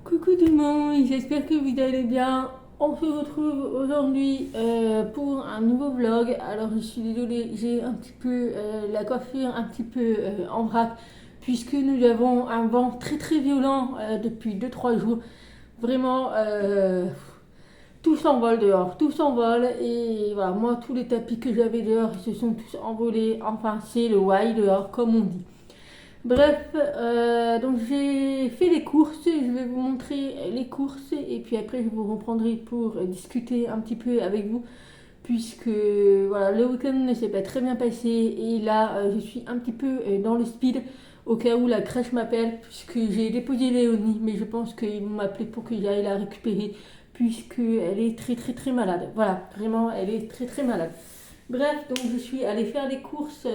Coucou tout le monde, j'espère que vous allez bien. On se retrouve aujourd'hui pour un nouveau vlog. Alors je suis désolée, j'ai un petit peu la coiffure un petit peu en vrac puisque nous avons un vent très très violent depuis 2 3 jours. Vraiment, tout s'envole dehors, tout s'envole et voilà, moi tous les tapis que j'avais dehors ils se sont tous envolés. Enfin c'est le why dehors comme on dit. Bref, donc j'ai fait les courses, je vais vous montrer les courses et puis après je vous reprendrai pour discuter un petit peu avec vous puisque voilà, le week-end ne s'est pas très bien passé et là je suis un petit peu dans le speed au cas où la crèche m'appelle puisque j'ai déposé Léonie mais je pense qu'ils vont m'appeler pour que j'aille la récupérer puisqu'elle est très très très malade. Voilà, vraiment elle est très très malade. Bref, donc je suis allée faire des courses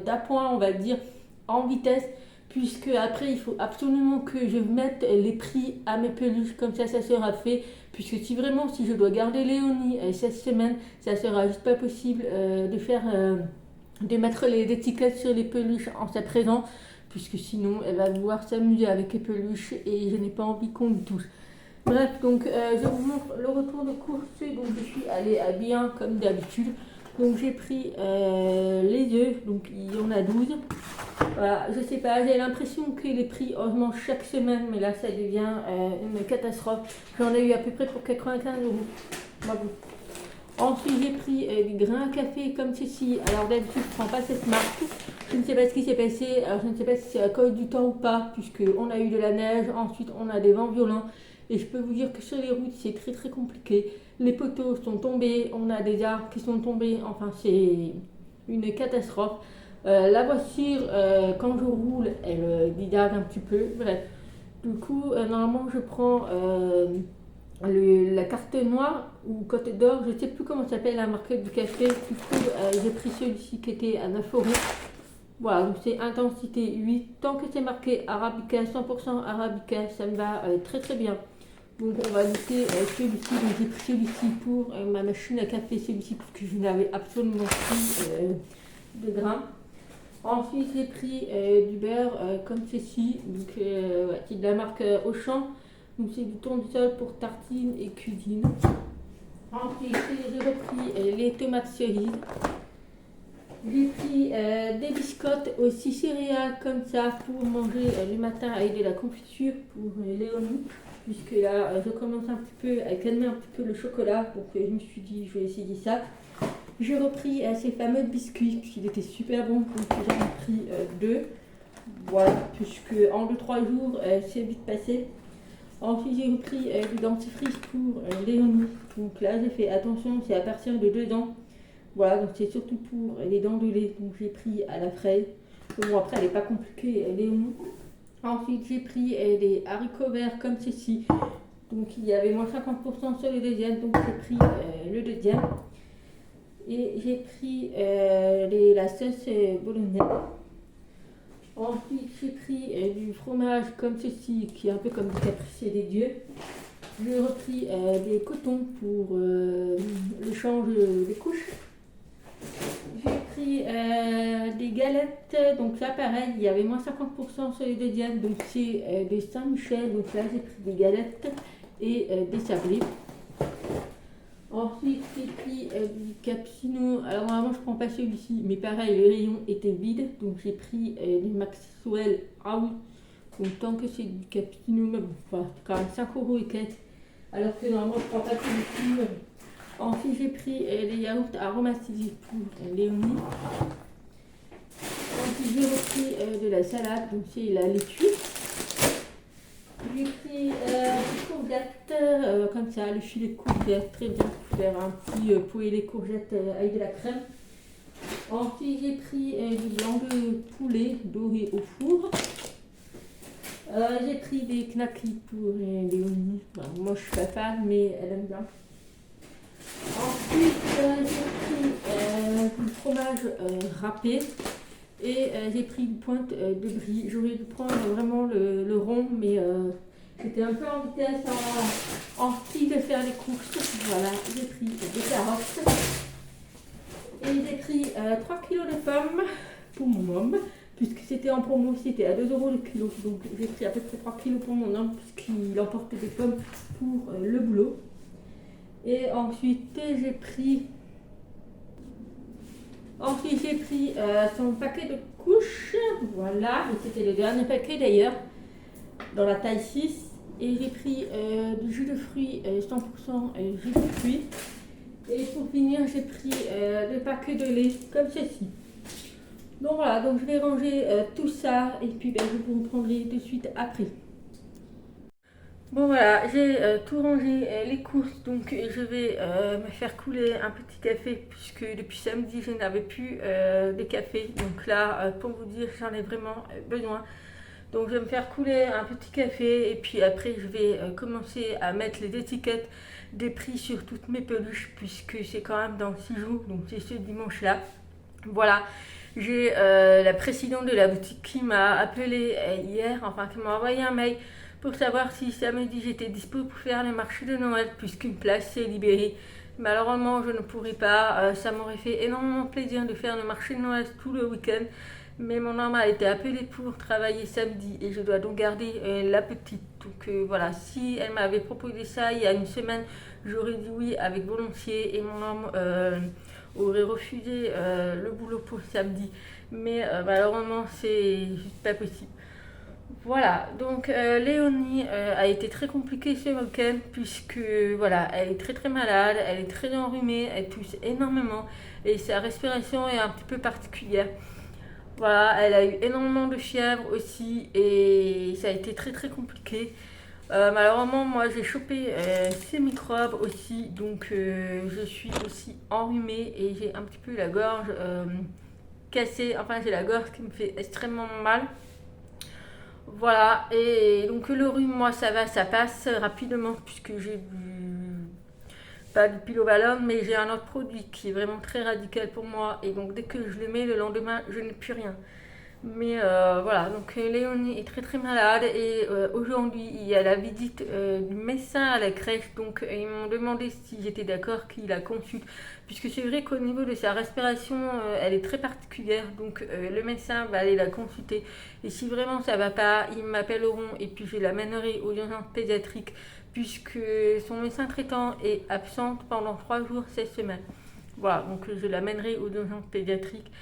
d'appoint on va dire en vitesse puisque après il faut absolument que je mette les prix à mes peluches comme ça sera fait puisque si je dois garder Léonie cette semaine ça sera juste pas possible de mettre les étiquettes sur les peluches en sa présence puisque sinon elle va vouloir s'amuser avec les peluches et je n'ai pas envie qu'on lui touche. Bref, donc je vous montre le retour de course. Donc je suis allée à bien comme d'habitude. Donc j'ai pris les œufs, donc il y en a 12. Voilà, je sais pas, j'ai l'impression que les prix augmentent chaque semaine, mais là ça devient une catastrophe. J'en ai eu à peu près pour 95 euros. Bravo. Ensuite j'ai pris des grains à café comme ceci. Alors d'habitude je prends pas cette marque. Je ne sais pas ce qui s'est passé. Alors je ne sais pas si c'est à cause du temps ou pas, puisqu'on a eu de la neige, ensuite on a des vents violents. Et je peux vous dire que sur les routes c'est très très compliqué. Les poteaux sont tombés, on a des arbres qui sont tombés, enfin c'est une catastrophe. La voiture, quand je roule, elle divague un petit peu. Bref, du coup, normalement, je prends la carte noire ou Côte d'Or, je ne sais plus comment s'appelle la marque du café. Du coup, j'ai pris celui-ci qui était à 9 euros. Voilà, donc c'est intensité 8. Tant que c'est marqué Arabica, 100% Arabica, ça me va très très bien. Donc on va goûter celui-ci. Donc j'ai pris celui-ci pour ma machine à café, celui-ci parce que je n'avais absolument plus de grains. Ensuite, j'ai pris du beurre comme ceci, donc ouais, c'est de la marque Auchan. Donc c'est du tournesol pour tartines et cuisine. Ensuite, j'ai repris les tomates cerises. J'ai pris des biscottes aussi céréales comme ça pour manger le matin avec de la confiture pour Léonie. Puisque là, je commence un petit peu à calmer un petit peu le chocolat. Donc je me suis dit, je vais essayer ça. J'ai repris ces fameux biscuits, puisqu'il était super bon, donc j'en ai pris 2. Voilà, puisque en 2 3 jours, c'est vite passé. Ensuite, j'ai repris du dentifrice pour Léonie. Donc là, j'ai fait attention, c'est à partir de 2 ans. Voilà, donc c'est surtout pour les dents de lait. Donc j'ai pris à la fraise. Bon, après, elle n'est pas compliquée, Léonie. Ensuite, j'ai pris des haricots verts comme ceci. Donc il y avait moins 50% sur le deuxième, donc j'ai pris le deuxième. Et j'ai pris la sauce bolognaise. Ensuite, j'ai pris du fromage comme ceci, qui est un peu comme du capricieux des dieux. J'ai repris des cotons pour le change des couches. J'ai pris des galettes, donc là pareil, il y avait moins 50% sur les deuxièmes, donc c'est des Saint-Michel. Donc là j'ai pris des galettes et des sablés. Ensuite, j'ai pris du cappuccino. Alors, normalement, je ne prends pas celui-ci, mais pareil, le rayon était vide. Donc, j'ai pris du Maxwell House. Donc, tant que c'est du cappuccino, mais bon, enfin, quand même 5 euros et quelques. Alors que normalement, je ne prends pas celui-ci. Ensuite, j'ai pris des yaourts aromatisés pour Léonie. Ensuite, j'ai repris de la salade. Donc, c'est la laitue. J'ai pris des courgettes, comme ça, le filet de courgettes, très bien pour faire un petit poêlé courgettes avec de la crème. Ensuite, j'ai pris du blanc de poulet doré au four. J'ai pris des knackis pour Léonie. Bon, moi, je suis pas fan, mais elle aime bien. Ensuite, j'ai pris du fromage râpé. Et j'ai pris une pointe de brie. J'aurais dû prendre vraiment le rond, mais j'étais un peu en vitesse, en style de faire les courses. Voilà, j'ai pris des carottes. Et j'ai pris 3 kilos de pommes pour mon homme, puisque c'était en promo, c'était à 2 € le kilo. Donc j'ai pris à peu près 3 kilos pour mon homme, puisqu'il emporte des pommes pour le boulot. Et ensuite j'ai pris son paquet de couches, voilà, et c'était le dernier paquet d'ailleurs, dans la taille 6. Et j'ai pris du jus de fruits, 100% jus de fruits. Et pour finir, j'ai pris des paquets de lait, comme ceci. Donc voilà, donc je vais ranger tout ça, et puis je vous reprendrai de suite après. Bon voilà, j'ai tout rangé, les courses, donc je vais me faire couler un petit café puisque depuis samedi je n'avais plus de café. Donc là, pour vous dire, j'en ai vraiment besoin. Donc je vais me faire couler un petit café et puis après je vais commencer à mettre les étiquettes des prix sur toutes mes peluches puisque c'est quand même dans 6 jours, donc c'est ce dimanche là. Voilà, j'ai la présidente de la boutique qui m'a appelé hier, enfin qui m'a envoyé un mail pour savoir si samedi j'étais dispo pour faire le marché de Noël puisqu'une place s'est libérée. Malheureusement je ne pourrai pas, ça m'aurait fait énormément plaisir de faire le marché de Noël tout le week-end. Mais mon homme a été appelé pour travailler samedi et je dois donc garder la petite. Donc voilà, si elle m'avait proposé ça il y a une semaine, j'aurais dit oui avec volontiers et mon homme aurait refusé le boulot pour samedi. Mais malheureusement, c'est juste pas possible. Voilà, donc Léonie a été très compliquée ce week-end puisque voilà, elle est très très malade, elle est très enrhumée, elle tousse énormément et sa respiration est un petit peu particulière. Voilà, elle a eu énormément de fièvre aussi et ça a été très très compliqué. Malheureusement, moi j'ai chopé ces microbes aussi, donc je suis aussi enrhumée et j'ai un petit peu la gorge cassée. Enfin, j'ai la gorge qui me fait extrêmement mal. Voilà, et donc le rhume, moi ça va, ça passe rapidement puisque j'ai pas du pilovalum, mais j'ai un autre produit qui est vraiment très radical pour moi et donc dès que je le mets le lendemain, je n'ai plus rien. Mais voilà, donc Léonie est très très malade et aujourd'hui il y a la visite du médecin à la crèche, donc ils m'ont demandé si j'étais d'accord qu'il la consulte, puisque c'est vrai qu'au niveau de sa respiration, elle est très particulière, donc le médecin va aller la consulter et si vraiment ça va pas, ils m'appelleront et puis je l'amènerai aux urgences pédiatriques, puisque son médecin traitant est absente pendant 3 jours cette semaine. Voilà, donc je l'amènerai aux urgences pédiatriques.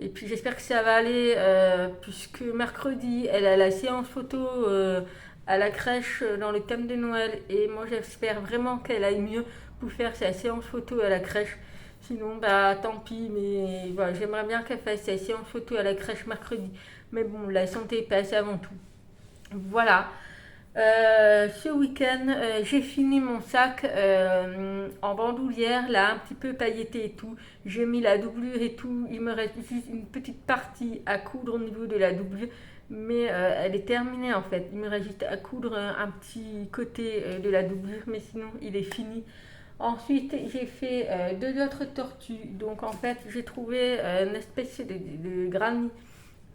Et puis j'espère que ça va aller, puisque mercredi, elle a la séance photo à la crèche dans le thème de Noël. Et moi, j'espère vraiment qu'elle aille mieux pour faire sa séance photo à la crèche. Sinon, bah tant pis, mais voilà, j'aimerais bien qu'elle fasse sa séance photo à la crèche mercredi. Mais bon, la santé passe avant tout. Voilà. Ce week-end, j'ai fini mon sac en bandoulière, là, un petit peu pailleté et tout. J'ai mis la doublure et tout. Il me reste juste une petite partie à coudre au niveau de la doublure, mais elle est terminée en fait. Il me reste juste à coudre un petit côté de la doublure, mais sinon il est fini. Ensuite, j'ai fait 2 autres tortues. Donc en fait, j'ai trouvé une espèce de granit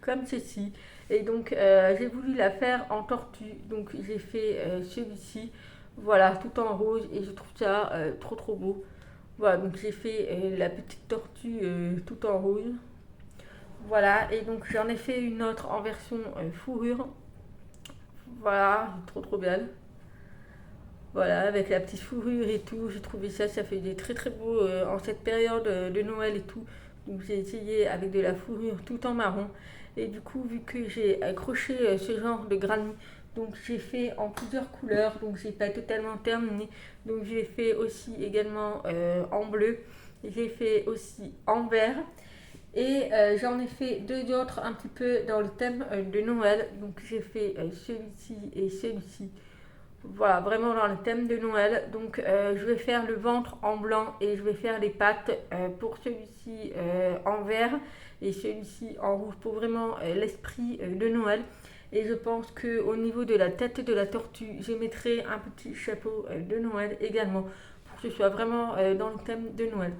comme ceci. Et donc j'ai voulu la faire en tortue, donc j'ai fait celui-ci, voilà, tout en rose et je trouve ça trop trop beau. Voilà, donc j'ai fait la petite tortue tout en rose. Voilà, et donc j'en ai fait une autre en version fourrure. Voilà, trop trop belle. Voilà, avec la petite fourrure et tout, j'ai trouvé ça, ça fait des très très beau en cette période de Noël et tout. Donc j'ai essayé avec de la fourrure tout en marron. Et du coup, vu que j'ai accroché ce genre de granit, donc j'ai fait en plusieurs couleurs, donc j'ai pas totalement terminé. Donc j'ai fait aussi également en bleu, j'ai fait aussi en vert. Et j'en ai fait 2 autres un petit peu dans le thème de Noël. Donc j'ai fait celui-ci et celui-ci. Voilà, vraiment dans le thème de Noël. Donc je vais faire le ventre en blanc et je vais faire les pattes pour celui-ci en vert et celui-ci en rouge pour vraiment l'esprit de Noël. Et je pense qu'au niveau de la tête de la tortue, je mettrai un petit chapeau de Noël également pour que ce soit vraiment dans le thème de Noël.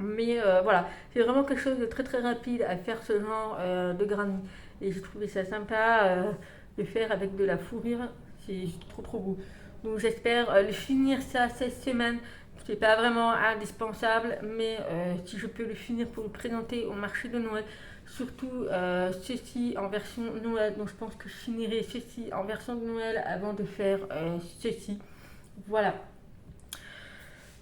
Mais voilà, c'est vraiment quelque chose de très très rapide à faire ce genre de granit. Et j'ai trouvé ça sympa de faire avec de la fourrure. C'est trop trop beau. Donc j'espère le finir ça cette semaine. C'est pas vraiment indispensable, mais si je peux le finir pour le présenter au marché de Noël, surtout ceci en version Noël. Donc je pense que je finirai ceci en version de Noël avant de faire ceci. Voilà.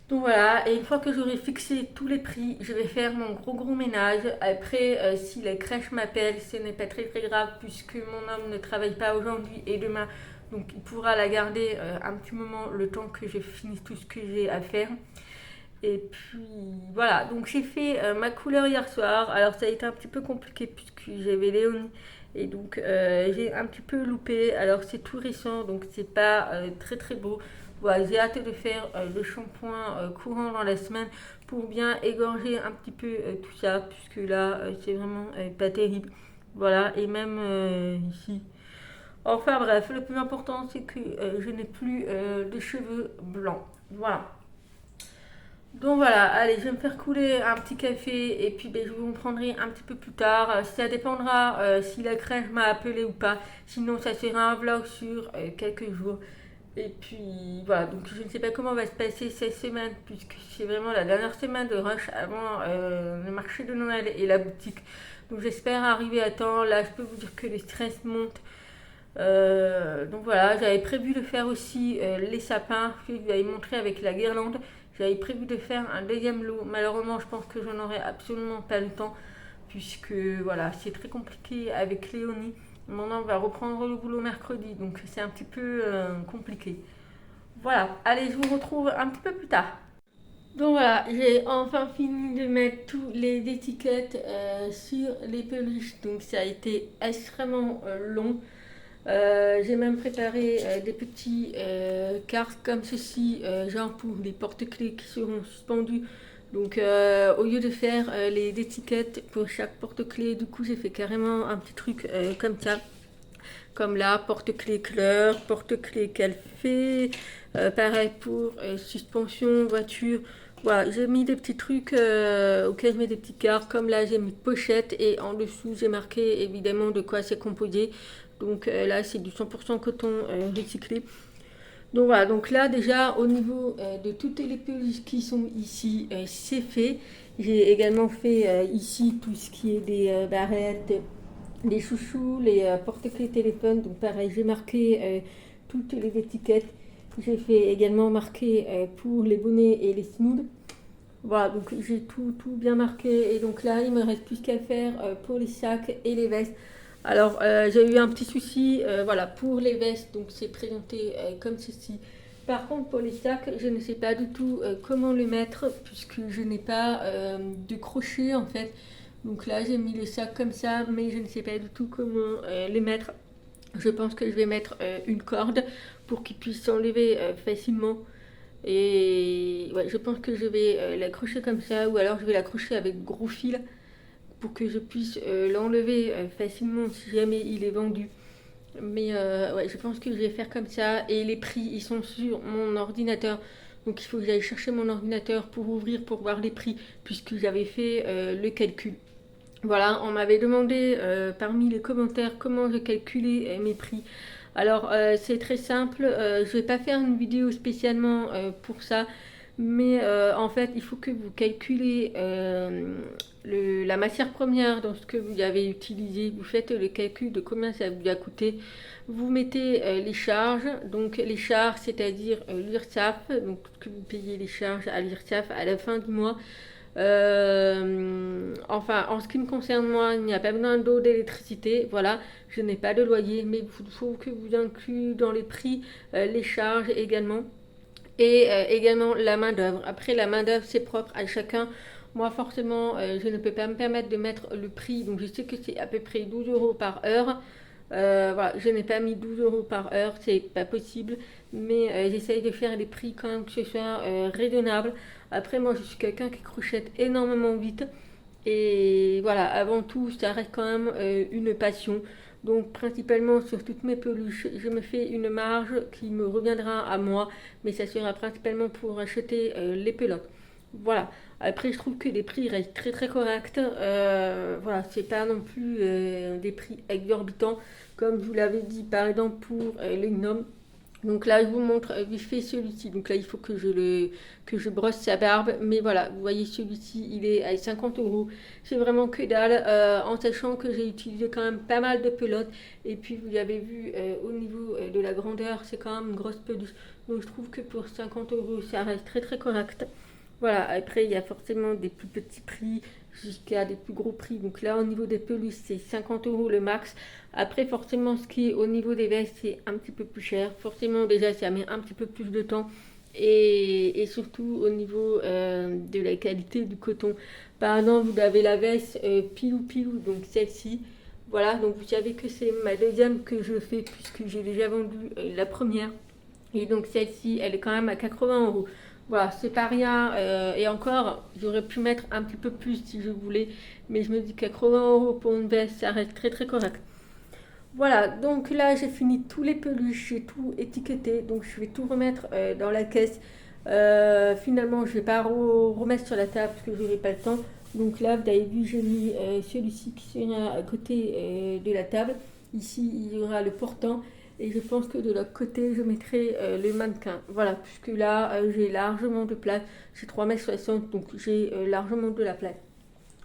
Donc voilà, et une fois que j'aurai fixé tous les prix, je vais faire mon gros ménage. Après, si la crèche m'appelle, ce n'est pas très grave puisque mon homme ne travaille pas aujourd'hui et demain. Donc il pourra la garder un petit moment le temps que je finisse tout ce que j'ai à faire. Et puis voilà, donc j'ai fait ma couleur hier soir. Alors ça a été un petit peu compliqué puisque j'avais Léonie. Et donc j'ai un petit peu loupé. Alors c'est tout récent, donc c'est pas très beau. Voilà, j'ai hâte de faire le shampoing courant dans la semaine pour bien égorger un petit peu tout ça, puisque là c'est vraiment pas terrible. Voilà, et même ici. Enfin bref, le plus important c'est que je n'ai plus de cheveux blancs. Voilà. Donc voilà, allez, je vais me faire couler un petit café et puis ben, je vous en prendrai un petit peu plus tard. Ça dépendra si la crèche m'a appelé ou pas. Sinon, ça sera un vlog sur quelques jours. Et puis voilà, donc je ne sais pas comment va se passer cette semaine puisque c'est vraiment la dernière semaine de rush avant le marché de Noël et la boutique. Donc j'espère arriver à temps. Là, je peux vous dire que le stress monte. Donc voilà, j'avais prévu de faire aussi les sapins que je vous avais montré avec la guirlande. J'avais prévu de faire un deuxième lot. Malheureusement, je pense que je n'aurai absolument pas le temps puisque voilà, c'est très compliqué avec Léonie. Mon homme va reprendre le boulot mercredi, donc c'est un petit peu compliqué. Voilà, allez, je vous retrouve un petit peu plus tard. Donc voilà, j'ai enfin fini de mettre toutes les étiquettes sur les peluches, donc ça a été extrêmement long. J'ai même préparé des petits cartes comme ceci, genre pour les porte-clés qui seront suspendus. Donc au lieu de faire les étiquettes pour chaque porte-clés, du coup j'ai fait carrément un petit truc comme ça. Comme là, porte-clés couleur, porte-clés café, pareil pour suspension, voiture. Voilà, j'ai mis des petits trucs auxquels je mets des petites cartes. Comme là, j'ai mis pochette et en dessous, j'ai marqué évidemment de quoi c'est composé. Donc là, c'est du 100% coton recyclé. Donc voilà, donc là déjà au niveau de toutes les peluches qui sont ici, c'est fait. J'ai également fait ici tout ce qui est des barrettes, des chouchous, les porte-clés téléphone. Donc pareil, j'ai marqué toutes les étiquettes. J'ai fait également marquer pour les bonnets et les snoods. Voilà, donc j'ai tout bien marqué. Et donc là, il me reste plus qu'à faire pour les sacs et les vestes. Alors, j'ai eu un petit souci, voilà, pour les vestes, donc c'est présenté comme ceci. Par contre, pour les sacs, je ne sais pas du tout comment les mettre, puisque je n'ai pas de crochet en fait. Donc là, j'ai mis les sacs comme ça, mais je ne sais pas du tout comment les mettre. Je pense que je vais mettre une corde pour qu'ils puissent s'enlever facilement. Et ouais, je pense que je vais l'accrocher comme ça, ou alors je vais l'accrocher avec gros fil pour que je puisse l'enlever facilement si jamais il est vendu. Mais ouais, je pense que je vais faire comme ça. Et les prix, ils sont sur mon ordinateur. Donc il faut que j'aille chercher mon ordinateur pour ouvrir, pour voir les prix, puisque j'avais fait le calcul. Voilà, on m'avait demandé parmi les commentaires comment je calculais mes prix. Alors c'est très simple, je ne vais pas faire une vidéo spécialement pour ça, mais en fait il faut que vous calculez la matière première dans ce que vous avez utilisé, vous faites le calcul de combien ça vous a coûté, vous mettez les charges, donc les charges c'est-à-dire l'URSSAF, donc que vous payez les charges à l'URSSAF à la fin du mois. Enfin, en ce qui me concerne moi, il n'y a pas besoin d'eau, d'électricité, voilà, je n'ai pas de loyer, mais il faut que vous incluez dans les prix les charges également, et également la main d'œuvre. Après, la main d'œuvre, c'est propre à chacun. Moi, forcément, je ne peux pas me permettre de mettre le prix, donc je sais que c'est à peu près 12 euros par heure. Voilà, je n'ai pas mis 12 euros par heure, c'est pas possible, mais j'essaye de faire les prix quand même que ce soit raisonnable. Après, moi, je suis quelqu'un qui crochette énormément vite, et voilà, avant tout, ça reste quand même une passion. Donc, principalement sur toutes mes peluches, je me fais une marge qui me reviendra à moi, mais ça sera principalement pour acheter les pelotes. Voilà. Après, je trouve que les prix restent très corrects. Voilà, c'est pas non plus des prix exorbitants. Comme je vous l'avais dit, par exemple, pour les gnomes, Donc là, je vous montre vite fait celui-ci. Donc là, il faut que que je brosse sa barbe. Mais voilà, vous voyez, celui-ci, il est à 50 euros. C'est vraiment que dalle, en sachant que j'ai utilisé quand même pas mal de pelotes. Et puis, vous avez vu, au niveau de la grandeur, c'est quand même une grosse peluche. Donc je trouve que pour 50 euros, ça reste très très correct. Voilà, après, il y a forcément des plus petits prix jusqu'à des plus gros prix. Donc là, au niveau des peluches, c'est 50 euros le max. Après, forcément, ce qui est au niveau des vestes, c'est un petit peu plus cher. Forcément, déjà, ça met un petit peu plus de temps. Et surtout au niveau de la qualité du coton. Par exemple, vous avez la veste Pilou Pilou, donc celle-ci. Voilà, donc vous savez que c'est ma deuxième que je fais puisque j'ai déjà vendu la première. Et donc celle-ci, elle est quand même à 80 euros. Voilà, c'est pas rien. Et encore, j'aurais pu mettre un petit peu plus si je voulais. Mais je me dis 80 euros pour une veste, ça reste très très correct. Voilà, donc là j'ai fini tous les peluches, j'ai tout étiqueté, donc je vais tout remettre dans la caisse. Finalement, je vais pas remettre sur la table parce que j'aurai pas le temps. Donc là, vous avez vu, j'ai mis celui-ci qui sera à côté de la table. Ici, il y aura le portant. Et je pense que de l'autre côté, je mettrai le mannequin. Voilà, puisque là, j'ai largement de place. J'ai 3,60 m, donc j'ai largement de la place.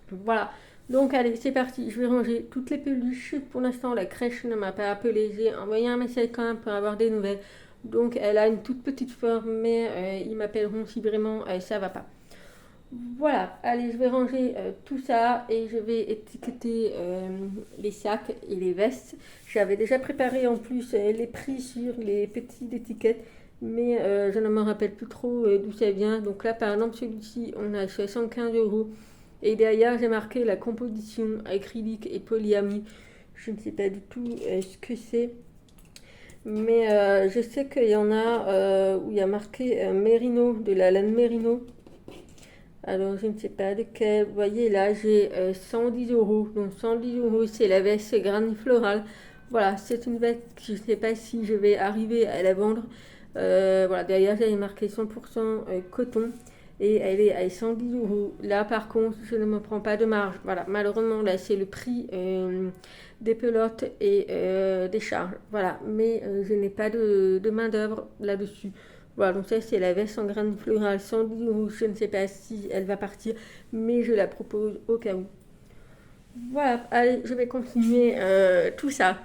Voilà. Donc allez, c'est parti. Je vais ranger toutes les peluches. Pour l'instant, la crèche ne m'a pas appelé. J'ai envoyé un message quand même pour avoir des nouvelles. Donc elle a une toute petite forme, mais ils m'appelleront si vraiment ça va pas. Voilà, allez, je vais ranger tout ça et je vais étiqueter les sacs et les vestes. J'avais déjà préparé en plus les prix sur les petites étiquettes, mais je ne me rappelle plus trop d'où ça vient. Donc là, par exemple, celui-ci, on a 75 euros. Et derrière, j'ai marqué la composition acrylique et polyamide. Je ne sais pas du tout ce que c'est. Mais je sais qu'il y en a où il y a marqué Mérino, de la laine Mérino. Alors, je ne sais pas lequel. Vous voyez, là, j'ai 110 euros. Donc, 110 euros, c'est la veste Granny Floral. Voilà, c'est une veste que je ne sais pas si je vais arriver à la vendre. Voilà, derrière, j'avais marqué 100% coton. Et elle est à 110 euros. Là, par contre, je ne me prends pas de marge. Voilà, malheureusement, là, c'est le prix des pelotes et des charges. Voilà, mais je n'ai pas de main-d'œuvre là-dessus. Voilà, donc ça, c'est la veste en graines florales 110 euros. Je ne sais pas si elle va partir, mais je la propose au cas où. Voilà, allez, je vais continuer tout ça.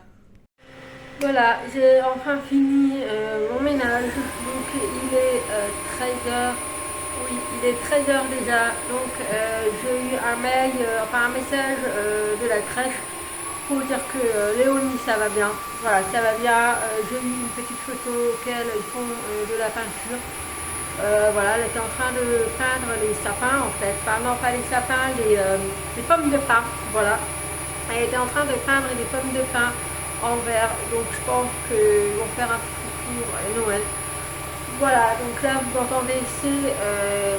Voilà, j'ai enfin fini mon ménage. Donc, il est 13 h. Oui, il est 13 h déjà, donc j'ai eu un mail, enfin un message de la crèche pour dire que Léonie ça va bien. Voilà, ça va bien. J'ai eu une petite photo auquel ils font de la peinture. Voilà, elle était en train de peindre les sapins en fait. Enfin non, pas les sapins, les pommes de pin. Voilà. Elle était en train de peindre des pommes de pin en verre. Donc je pense qu'ils vont faire un petit tour Noël. Voilà, donc là vous entendez, c'est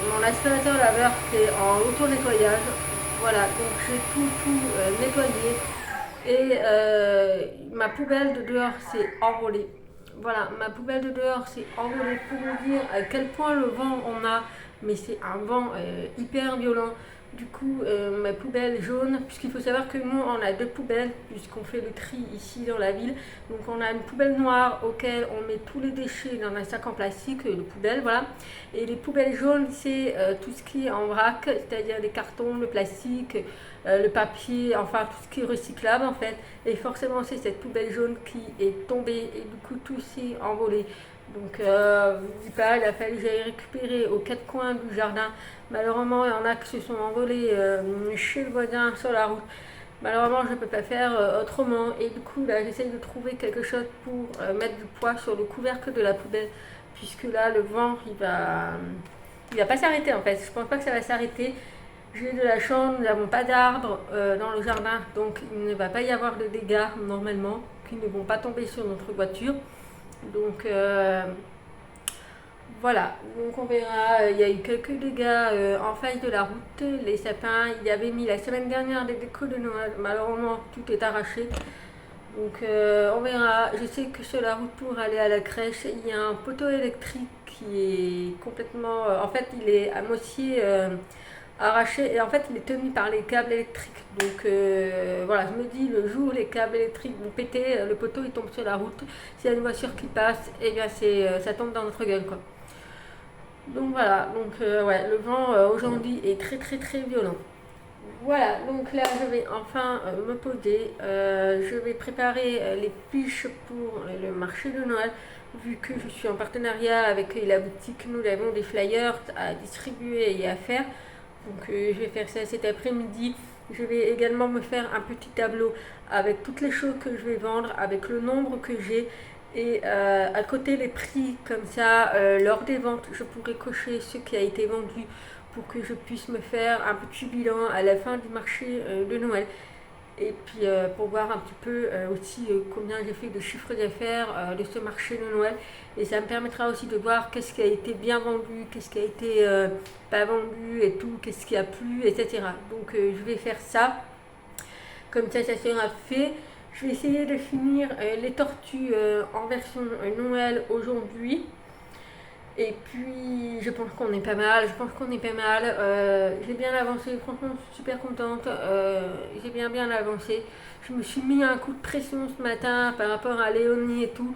mon aspirateur laveur qui est en auto-nettoyage. Voilà, donc j'ai tout nettoyé et ma poubelle de dehors s'est envolée. Voilà, ma poubelle de dehors s'est envolée pour vous dire à quel point le vent on a, mais c'est un vent hyper violent. Du coup, ma poubelle jaune, puisqu'il faut savoir que nous, on a deux poubelles, puisqu'on fait le tri ici dans la ville. Donc, on a une poubelle noire auquel on met tous les déchets dans un sac en plastique, de poubelle, voilà. Et les poubelles jaunes, c'est tout ce qui est en vrac, c'est-à-dire les cartons, le plastique, le papier, enfin tout ce qui est recyclable en fait. Et forcément, c'est cette poubelle jaune qui est tombée et du coup, tout s'est envolé. Donc, je ne dis pas, il a fallu que j'aille récupérer aux quatre coins du jardin. Malheureusement, il y en a qui se sont envolés chez le voisin sur la route. Malheureusement, je ne peux pas faire autrement. Et du coup, là, j'essaye de trouver quelque chose pour mettre du poids sur le couvercle de la poubelle. Puisque là, le vent, il va pas s'arrêter en fait. Je pense pas que ça va s'arrêter. J'ai de la chance, nous n'avons pas d'arbres dans le jardin. Donc, il ne va pas y avoir de dégâts normalement qui ne vont pas tomber sur notre voiture. Donc, voilà, donc on verra. Il y a eu quelques dégâts en face de la route. Les sapins, il y avait mis la semaine dernière des décos de Noël. Malheureusement, tout est arraché. Donc on verra. Je sais que sur la route pour aller à la crèche, il y a un poteau électrique qui est complètement... en fait, il est à moitié arraché et en fait il est tenu par les câbles électriques. Donc voilà, je me dis le jour où les câbles électriques vont péter, le poteau il tombe sur la route, s'il y a une voiture qui passe, et bien ça tombe dans notre gueule quoi. Donc voilà, donc ouais, le vent aujourd'hui est très très très violent. Voilà, donc là je vais enfin me poser, je vais préparer les fiches pour le marché de Noël, vu que je suis en partenariat avec la boutique, nous avons des flyers à distribuer et à faire, donc je vais faire ça cet après-midi. Je vais également me faire un petit tableau avec toutes les choses que je vais vendre, avec le nombre que j'ai et à côté les prix, comme ça lors des ventes je pourrai cocher ce qui a été vendu pour que je puisse me faire un petit bilan à la fin du marché de Noël. Et puis pour voir un petit peu aussi combien j'ai fait de chiffre d'affaires de ce marché de Noël. Et ça me permettra aussi de voir qu'est-ce qui a été bien vendu, qu'est-ce qui a été pas vendu et tout, qu'est-ce qui a plu, etc. Donc je vais faire ça. Comme ça sera fait. Je vais essayer de finir les tortues en version Noël aujourd'hui. Et puis, je pense qu'on est pas mal. J'ai bien avancé. Franchement, je suis super contente. J'ai bien avancé. Je me suis mis un coup de pression ce matin par rapport à Léonie et tout.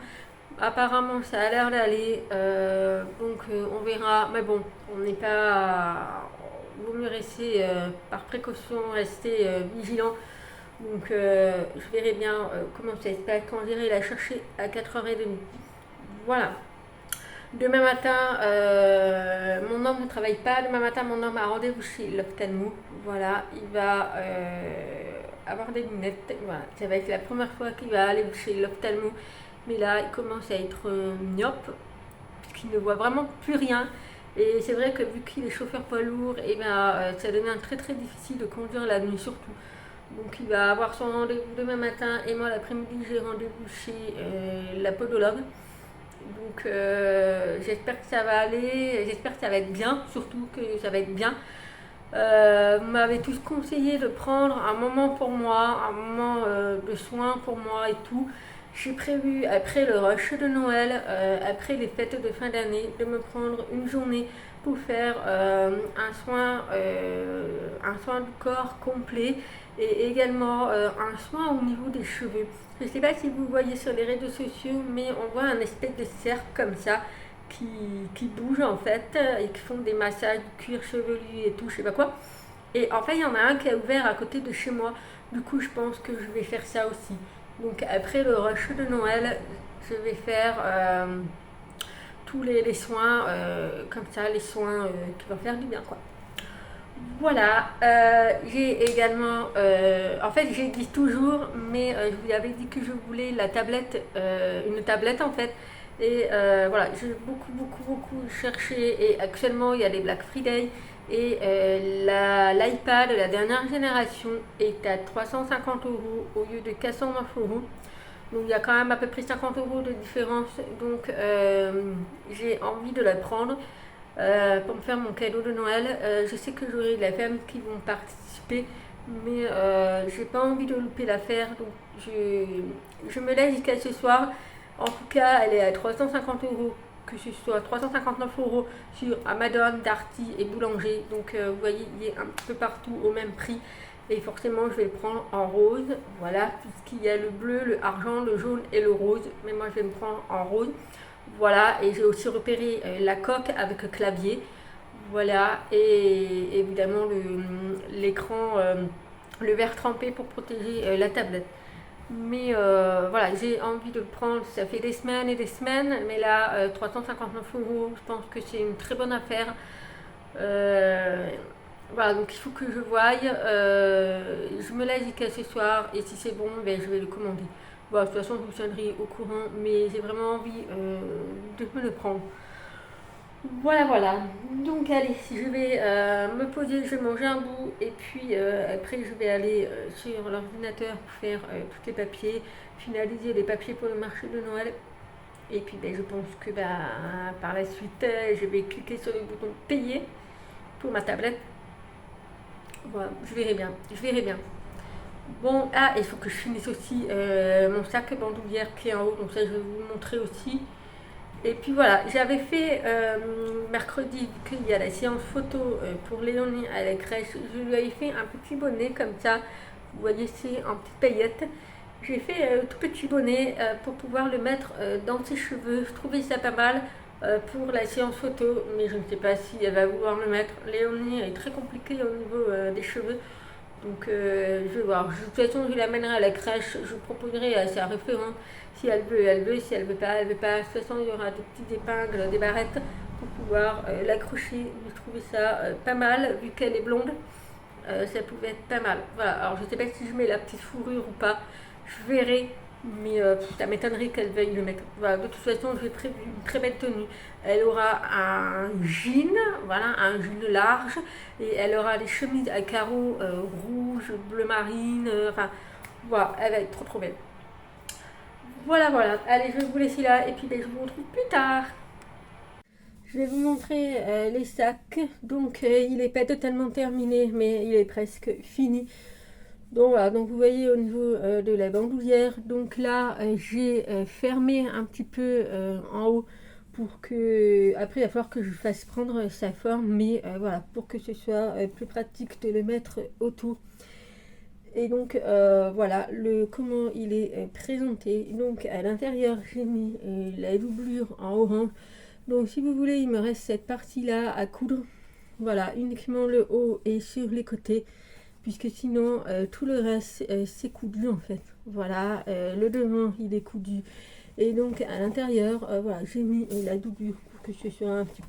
Apparemment, ça a l'air d'aller. Donc, on verra. Mais bon, on n'est pas. Vaut mieux rester par précaution, rester vigilant. Donc, je verrai bien comment ça se passe quand j'irai la chercher à 4h30. Voilà. Demain matin, mon homme ne travaille pas. Demain matin, mon homme a rendez-vous chez l'ophtalmo. Voilà, il va avoir des lunettes. Voilà, ça va être la première fois qu'il va aller chez l'ophtalmo. Mais là, il commence à être myope, puisqu'il ne voit vraiment plus rien. Et c'est vrai que vu qu'il est chauffeur poids lourd, et ben, ça devient très très difficile de conduire la nuit surtout. Donc il va avoir son rendez-vous demain matin et moi l'après-midi j'ai rendez-vous chez la podologue. Donc j'espère que ça va aller, j'espère que ça va être bien, surtout que ça va être bien. Vous m'avez tous conseillé de prendre un moment pour moi, un moment de soin pour moi et tout. J'ai prévu après le rush de Noël, après les fêtes de fin d'année, de me prendre une journée pour faire un soin du corps complet et également un soin au niveau des cheveux. Je ne sais pas si vous voyez sur les réseaux sociaux, mais on voit un espèce de cercle comme ça qui bouge en fait et qui font des massages du cuir chevelu et tout, je sais pas quoi. Et en fait, il y en a un qui est ouvert à côté de chez moi. Du coup, je pense que je vais faire ça aussi. Donc après le rush de Noël, je vais faire tous les soins comme ça, les soins qui vont faire du bien quoi. Voilà, j'ai également, en fait j'ai dit toujours, mais je vous avais dit que je voulais la tablette, une tablette en fait. Et voilà, j'ai beaucoup cherché et actuellement il y a les Black Friday et l'iPad de la dernière génération est à 350 € au lieu de 409 €. Donc il y a quand même à peu près 50 € de différence. Donc j'ai envie de la prendre pour me faire mon cadeau de Noël. Je sais que j'aurai de la famille qui vont participer, mais j'ai pas envie de louper l'affaire. Donc je me laisse jusqu'à ce soir. En tout cas, elle est à 350 €, que ce soit 359 € sur Amazon, Darty et Boulanger. Donc vous voyez, il est un peu partout au même prix. Et forcément, je vais le prendre en rose. Voilà, puisqu'il y a le bleu, le argent, le jaune et le rose. Mais moi, je vais me prendre en rose. Voilà, et j'ai aussi repéré la coque avec le clavier. Voilà, et évidemment l'écran, le verre trempé pour protéger la tablette. Mais voilà, j'ai envie de le prendre. Ça fait des semaines et des semaines. Mais là, 359 €, je pense que c'est une très bonne affaire. Voilà, donc il faut que je voie. Je me laisse jusqu'à ce soir. Et si c'est bon, ben, je vais le commander. Bon, de toute façon, je vous tiendrai au courant. Mais j'ai vraiment envie de me le prendre. Voilà. Donc allez, je vais me poser, je vais manger un bout et puis après je vais aller sur l'ordinateur pour faire tous les papiers, finaliser les papiers pour le marché de Noël. Et puis ben, je pense que par la suite, je vais cliquer sur le bouton payer pour ma tablette. Voilà, je verrai bien. Bon, il faut que je finisse aussi mon sac bandoulière qui est en haut, donc ça je vais vous montrer aussi. Et puis voilà, j'avais fait mercredi, qu'il y a la séance photo pour Léonie à la crèche, je lui avais fait un petit bonnet comme ça, vous voyez c'est en petites paillettes. J'ai fait tout petit bonnet pour pouvoir le mettre dans ses cheveux, je trouvais ça pas mal pour la séance photo, mais je ne sais pas si elle va vouloir le mettre. Léonie est très compliquée au niveau des cheveux, donc je vais voir. De toute façon, je l'amènerai à la crèche, je proposerai à sa référente. Si elle veut, elle veut. Si elle veut pas, elle veut pas. De toute façon, il y aura des petites épingles, des barrettes pour pouvoir l'accrocher. Je trouvais ça pas mal, vu qu'elle est blonde. Ça pouvait être pas mal. Voilà. Alors, je sais pas si je mets la petite fourrure ou pas. Je verrai. Mais ça m'étonnerait qu'elle veuille le mettre. Voilà, de toute façon, j'ai prévu une très belle tenue. Elle aura un jean, voilà, un jean large, et elle aura les chemises à carreaux rouge, bleu marine, enfin, voilà, elle va être trop trop belle. Voilà, voilà. Allez, je vais vous laisser là, et puis ben, je vous retrouve plus tard. Je vais vous montrer les sacs. Donc, il n'est pas totalement terminé, mais il est presque fini. Donc voilà, donc vous voyez au niveau de la bandoulière, donc là j'ai fermé un petit peu en haut pour que, après il va falloir que je fasse prendre sa forme, mais voilà, pour que ce soit plus pratique de le mettre autour. Et donc voilà, comment il est présenté. Donc à l'intérieur j'ai mis la doublure en orange. Donc si vous voulez, il me reste cette partie là à coudre. Voilà, uniquement le haut et sur les côtés, puisque sinon tout le reste c'est coudu en fait. Voilà, le devant il est coudu, et donc à l'intérieur voilà, j'ai mis la doublure pour que ce soit un petit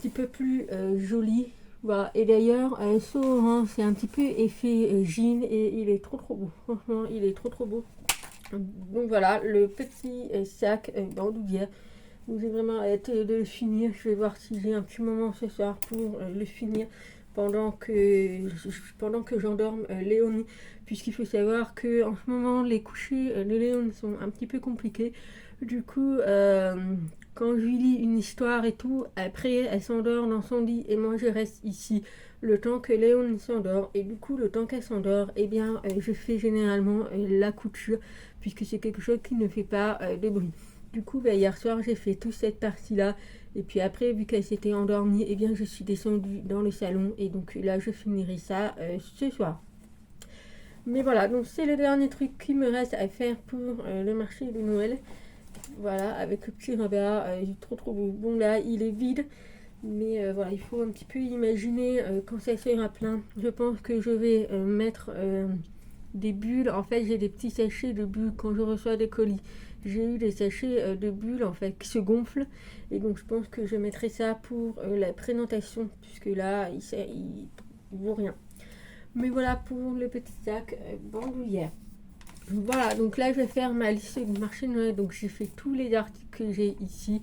peu plus joli. Voilà, et d'ailleurs ce orange c'est un petit peu effet jean, et il est trop trop beau, franchement il est trop trop beau. Donc voilà le petit sac bandoulière. Donc j'ai vraiment hâte de le finir. Je vais voir si j'ai un petit moment ce soir pour le finir pendant que j'endorme Léonie, puisqu'il faut savoir que en ce moment les couchers de Léonie sont un petit peu compliqués. Du coup, quand je lui lis une histoire et tout, après elle s'endort dans son lit et moi je reste ici le temps que Léonie s'endort. Et du coup, le temps qu'elle s'endort, eh bien, je fais généralement la couture, puisque c'est quelque chose qui ne fait pas de bruit. Du coup, bah, hier soir, j'ai fait toute cette partie-là. Et puis après, vu qu'elle s'était endormie, eh bien, je suis descendue dans le salon. Et donc là, je finirai ça ce soir. Mais voilà, donc c'est le dernier truc qui me reste à faire pour le marché de Noël. Voilà, avec le petit rabat, trop trop beau. Bon là, il est vide. Mais voilà, il faut un petit peu imaginer quand ça sera plein. Je pense que je vais mettre des bulles. En fait, j'ai des petits sachets de bulles quand je reçois des colis. J'ai eu des sachets de bulles en fait qui se gonflent, et donc je pense que je mettrai ça pour la présentation, puisque là il vaut rien. Mais voilà pour le petit sac bandoulière. Voilà, donc là je vais faire ma liste du marché de Noël. Donc j'ai fait tous les articles que j'ai ici.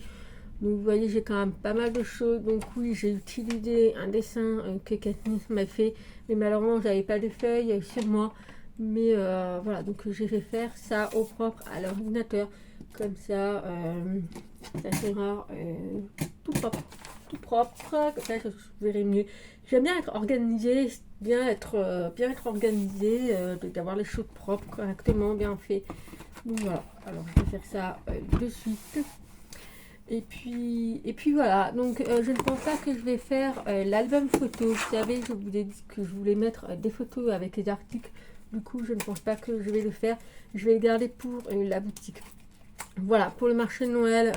Donc vous voyez, j'ai quand même pas mal de choses. Donc oui, j'ai utilisé un dessin que Katniss m'a fait, mais malheureusement j'avais pas de feuilles sur moi. Mais voilà, donc j'ai fait faire ça au propre à l'ordinateur. Comme ça, ça sera tout propre. Tout propre, comme ça je verrai mieux. J'aime bien être organisée, bien être organisée, d'avoir les choses propres, correctement, bien fait. Donc voilà, alors je vais faire ça de suite. Et puis voilà, donc je ne pense pas que je vais faire l'album photo. Vous savez, je vous ai dit que je voulais mettre des photos avec les articles. Du coup, je ne pense pas que je vais le faire. Je vais le garder pour la boutique. Voilà, pour le marché de Noël,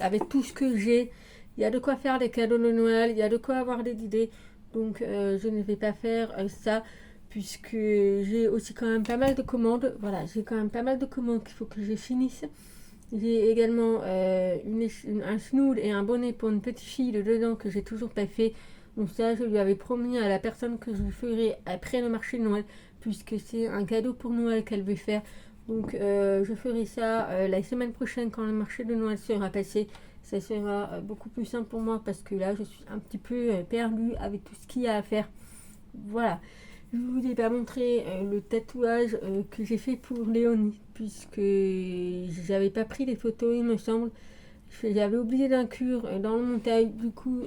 avec tout ce que j'ai, il y a de quoi faire des cadeaux de Noël, il y a de quoi avoir des idées. Donc, je ne vais pas faire ça, puisque j'ai aussi quand même pas mal de commandes. Voilà, j'ai quand même pas mal de commandes qu'il faut que je finisse. J'ai également un snood et un bonnet pour une petite fille de 2 ans que j'ai toujours pas fait. Donc ça, je lui avais promis à la personne que je lui ferai après le marché de Noël, puisque c'est un cadeau pour Noël qu'elle veut faire. Donc je ferai ça la semaine prochaine quand le marché de Noël sera passé. Ça sera beaucoup plus simple pour moi, parce que là, je suis un petit peu perdue avec tout ce qu'il y a à faire. Voilà. Je ne vous ai pas montré le tatouage que j'ai fait pour Léonie, puisque j'avais pas pris les photos, il me semble. J'avais oublié d'inclure dans le montage. Du coup,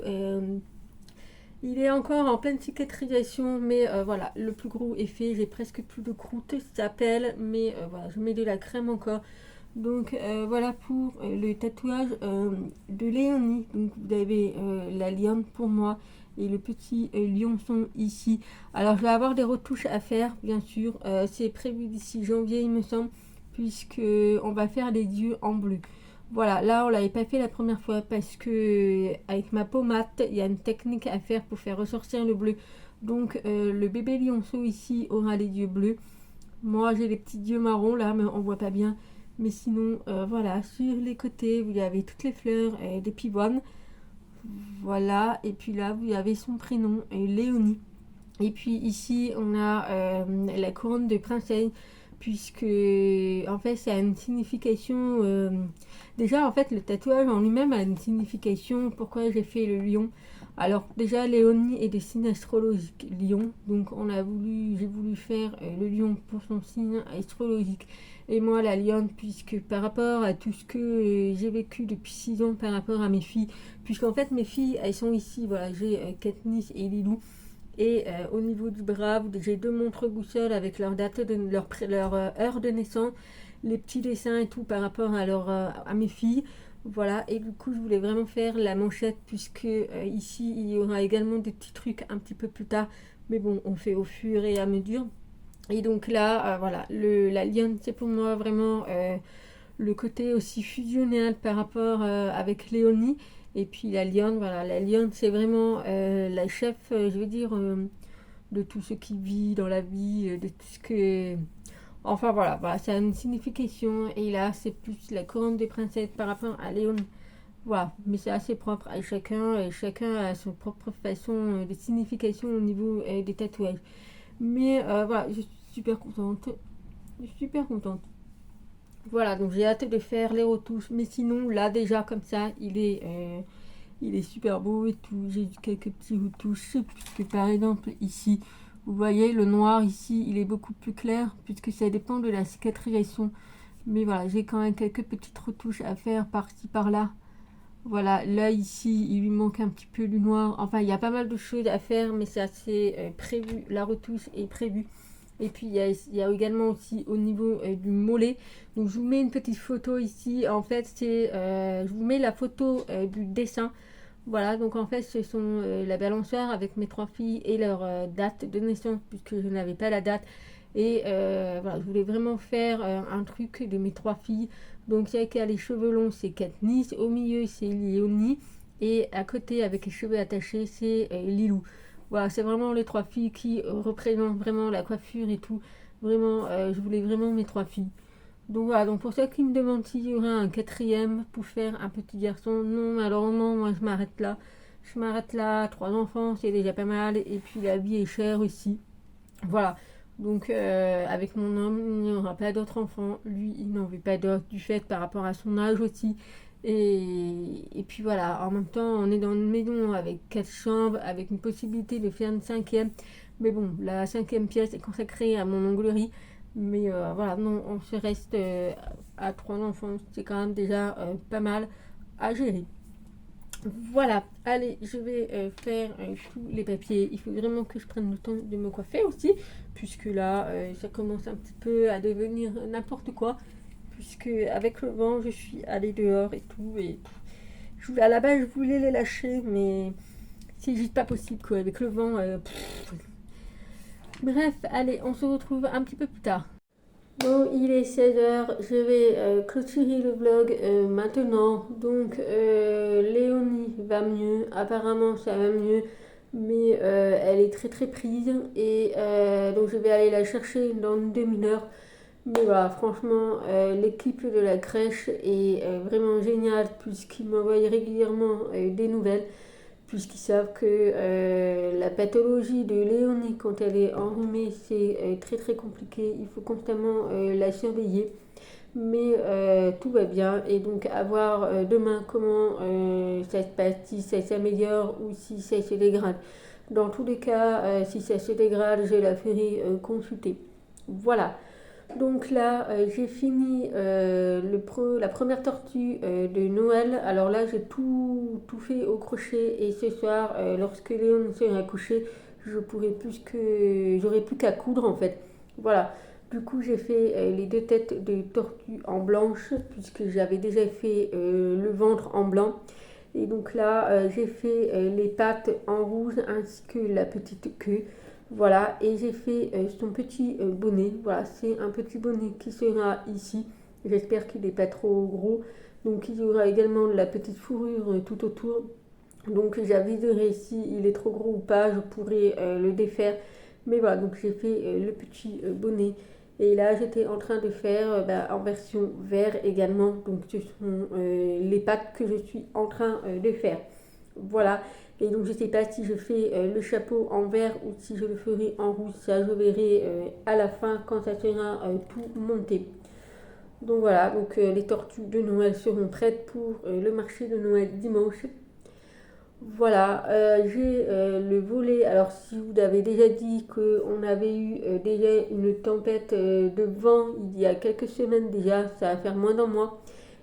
il est encore en pleine cicatrisation, mais voilà, le plus gros est fait. J'ai presque plus de croûte, ça pèle, mais voilà, je mets de la crème encore. Donc voilà pour le tatouage de Léonie. Donc vous avez la lionne pour moi et le petit lionçon ici. Alors je vais avoir des retouches à faire bien sûr. C'est prévu d'ici janvier il me semble, puisque on va faire les yeux en bleu. Voilà, là on l'avait pas fait la première fois parce que avec ma pommade, il y a une technique à faire pour faire ressortir le bleu. Donc le bébé lionceau ici aura les yeux bleus. Moi j'ai les petits yeux marrons là, mais on voit pas bien. Mais sinon, voilà, sur les côtés, vous avez toutes les fleurs des pivoines. Voilà, et puis là, vous avez son prénom, Léonie. Et puis ici, on a la couronne de princesse, puisque en fait, ça a une signification. Déjà, en fait, le tatouage en lui-même a une signification. Pourquoi j'ai fait le lion? Alors, déjà, Léonie est des signes astrologiques lion, donc j'ai voulu faire le lion pour son signe astrologique. Et moi, la lionne, puisque par rapport à tout ce que j'ai vécu depuis 6 ans par rapport à mes filles, puisqu'en fait, mes filles, elles sont ici, voilà, j'ai Katniss et Lilou. Et au niveau du bras, j'ai 2 montres-boussoles avec leur date de leur heure de naissance, les petits dessins et tout par rapport à mes filles. Voilà, et du coup, je voulais vraiment faire la manchette, puisque ici, il y aura également des petits trucs un petit peu plus tard. Mais bon, on fait au fur et à mesure. Et donc là, voilà, la lionne, c'est pour moi vraiment le côté aussi fusionnel par rapport avec Léonie. Et puis la lionne, voilà, la lionne, c'est vraiment la chef, je veux dire, de tout ce qui vit dans la vie, de tout ce que... Enfin voilà, voilà, ça a une signification. Et là, c'est plus la couronne des princesses par rapport à Léonie. Voilà, mais c'est assez propre à chacun, et chacun a son propre façon de signification au niveau des tatouages. Mais voilà, je suis super contente. Je suis super contente. Voilà, donc j'ai hâte de faire les retouches. Mais sinon, là déjà, comme ça, il est super beau et tout. J'ai eu quelques petits retouches. Puisque par exemple, ici, vous voyez, le noir ici, il est beaucoup plus clair. Puisque ça dépend de la cicatrisation. Mais voilà, j'ai quand même quelques petites retouches à faire par-ci, par-là. Voilà, là ici, il lui manque un petit peu du noir. Enfin, il y a pas mal de choses à faire, mais c'est assez prévu. La retouche est prévue. Et puis, il y a également aussi au niveau du mollet. Donc, je vous mets une petite photo ici. En fait, je vous mets la photo du dessin. Voilà, donc en fait, ce sont la balançoire avec mes 3 filles et leur date de naissance, puisque je n'avais pas la date. Et voilà, je voulais vraiment faire un truc de mes 3 filles. Donc, celle qui a les cheveux longs, c'est Katniss. Au milieu, c'est Léonie. Et à côté, avec les cheveux attachés, c'est Lilou. Voilà, c'est vraiment les 3 filles qui représentent vraiment la coiffure et tout. Vraiment, je voulais vraiment mes 3 filles. Donc voilà, donc pour ceux qui me demandent s'il y aura un quatrième pour faire un petit garçon, non, malheureusement, moi je m'arrête là. Je m'arrête là, 3 enfants, c'est déjà pas mal. Et puis la vie est chère aussi. Voilà. Donc avec mon homme, il n'y aura pas d'autres enfants. Lui, il n'en veut pas d'autres du fait par rapport à son âge aussi. Et puis voilà, en même temps, on est dans une maison avec 4 chambres, avec une possibilité de faire une cinquième. Mais bon, la cinquième pièce est consacrée à mon onglerie. Mais voilà, non, on se reste à 3 enfants. C'est quand même déjà pas mal à gérer. Voilà, allez, je vais faire tous les papiers. Il faut vraiment que je prenne le temps de me coiffer aussi, puisque là, ça commence un petit peu à devenir n'importe quoi, puisque avec le vent, je suis allée dehors et tout, et à la base, je voulais les lâcher, mais c'est juste pas possible, quoi, avec le vent. Bref, allez, on se retrouve un petit peu plus tard. Bon, il est 16 h, je vais clôturer le vlog maintenant. Donc, Léonie va mieux, apparemment ça va mieux, mais elle est très très prise. Et donc, je vais aller la chercher dans une demi-heure. Mais voilà, franchement, l'équipe de la crèche est vraiment géniale, puisqu'ils m'envoient régulièrement des nouvelles, puisqu'ils savent que la pathologie de Léonie, quand elle est enrhumée, c'est très très compliqué. Il faut constamment la surveiller. Mais tout va bien. Et donc, à voir demain comment ça se passe, si ça s'améliore ou si ça se dégrade. Dans tous les cas, si ça se dégrade, je la ferai consulter. Voilà. Donc là, j'ai fini la première tortue de Noël. Alors là, j'ai tout fait au crochet. Et ce soir, lorsque Léon sera couché, j'aurai plus qu'à coudre en fait. Voilà. Du coup, j'ai fait les deux têtes de tortue en blanche, puisque j'avais déjà fait le ventre en blanc. Et donc là, j'ai fait les pattes en rouge ainsi que la petite queue. Voilà, et j'ai fait son petit bonnet. Voilà, c'est un petit bonnet qui sera ici. J'espère qu'il n'est pas trop gros. Donc il y aura également la petite fourrure tout autour. Donc j'aviserai si il est trop gros ou pas, je pourrais le défaire. Mais voilà, donc j'ai fait le petit bonnet. Et là, j'étais en train de faire en version vert également. Donc ce sont les pattes que je suis en train de faire. Voilà. Et donc je ne sais pas si je fais le chapeau en vert ou si je le ferai en rouge. Ça, je verrai à la fin quand ça sera tout monté. Donc voilà, donc les tortues de Noël seront prêtes pour le marché de Noël dimanche. Voilà, j'ai le volet. Alors, si vous avez déjà dit qu'on avait eu déjà une tempête de vent il y a quelques semaines déjà, ça va faire moins d'un mois,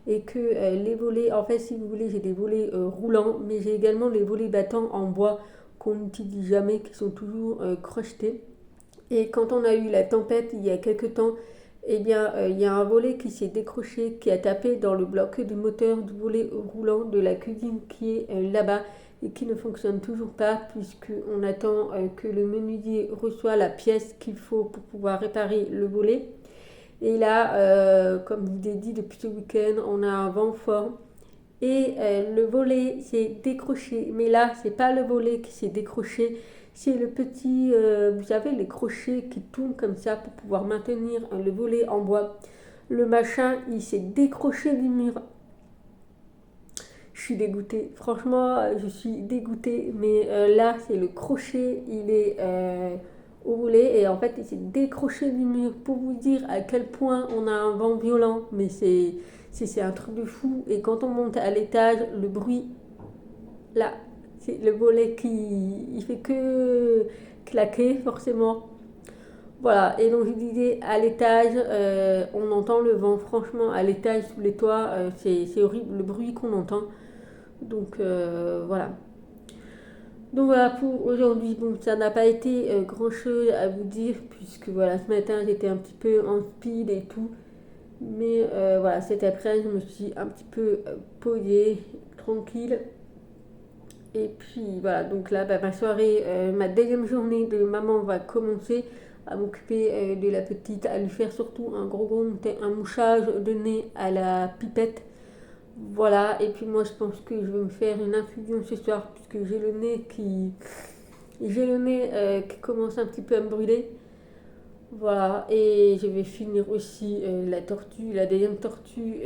et que les volets, en fait, si vous voulez, j'ai des volets roulants, mais j'ai également les volets battants en bois qu'on n'utilise jamais, qui sont toujours crochetés. Et quand on a eu la tempête il y a quelques temps, eh bien, il y a un volet qui s'est décroché, qui a tapé dans le bloc du moteur du volet roulant de la cuisine qui est là-bas et qui ne fonctionne toujours pas puisqu'on attend que le menuisier reçoit la pièce qu'il faut pour pouvoir réparer le volet. Et là, comme je vous l'ai dit depuis ce week-end, on a un vent fort et le volet s'est décroché. Mais là, c'est pas le volet qui s'est décroché, c'est le petit, vous savez, les crochets qui tournent comme ça pour pouvoir maintenir le volet en bois. Le machin, il s'est décroché du mur. Je suis dégoûtée. Franchement, je suis dégoûtée. Mais là, c'est le crochet, il est au volet et en fait, il s'est décroché du mur pour vous dire à quel point on a un vent violent. Mais c'est un truc de fou. Et quand on monte à l'étage, le bruit, là, c'est le volet qui il fait que claquer forcément. Voilà, et donc je disais à l'étage, on entend le vent, franchement, à l'étage, sous les toits, c'est horrible le bruit qu'on entend. Donc voilà. Donc voilà pour aujourd'hui. Bon, ça n'a pas été grand chose à vous dire, puisque voilà, ce matin j'étais un petit peu en speed et tout. Mais voilà, cet après, je me suis un petit peu posée, tranquille. Et puis voilà, donc là, ma soirée, ma deuxième journée de maman va commencer à m'occuper de la petite, à lui faire surtout un mouchage de nez à la pipette. Voilà, et puis moi je pense que je vais me faire une infusion ce soir puisque j'ai le nez qui commence un petit peu à me brûler. Voilà, et je vais finir aussi la deuxième tortue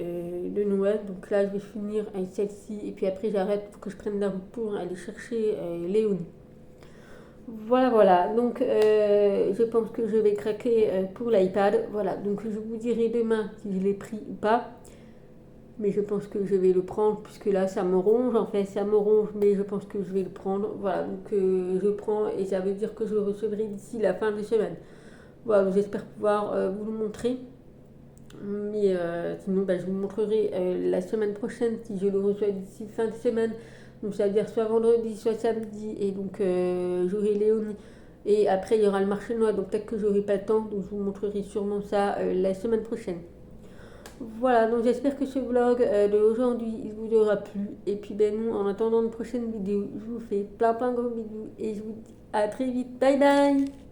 de Noël. Donc là, je vais finir avec celle-ci. Et puis après, j'arrête pour que je prenne la route pour aller chercher Léonie. Voilà, voilà. Donc, je pense que je vais craquer pour l'iPad. Voilà, donc je vous dirai demain si je l'ai pris ou pas. Mais je pense que je vais le prendre puisque là, ça me ronge. En fait, ça me ronge, mais je pense que je vais le prendre. Voilà, donc je prends et ça veut dire que je le recevrai d'ici la fin de semaine. Voilà, j'espère pouvoir vous le montrer. Mais sinon, je vous montrerai la semaine prochaine si je le reçois d'ici fin de semaine. Donc ça veut dire soit vendredi, soit samedi. Et donc j'aurai Léonie. Et après, il y aura le marché de Noël. Donc peut-être que j'aurai pas le temps. Donc je vous montrerai sûrement ça la semaine prochaine. Voilà, donc j'espère que ce vlog d'aujourd'hui il vous aura plu. Et puis nous, en attendant une prochaine vidéo, je vous fais plein plein de gros bisous. Et je vous dis à très vite. Bye bye.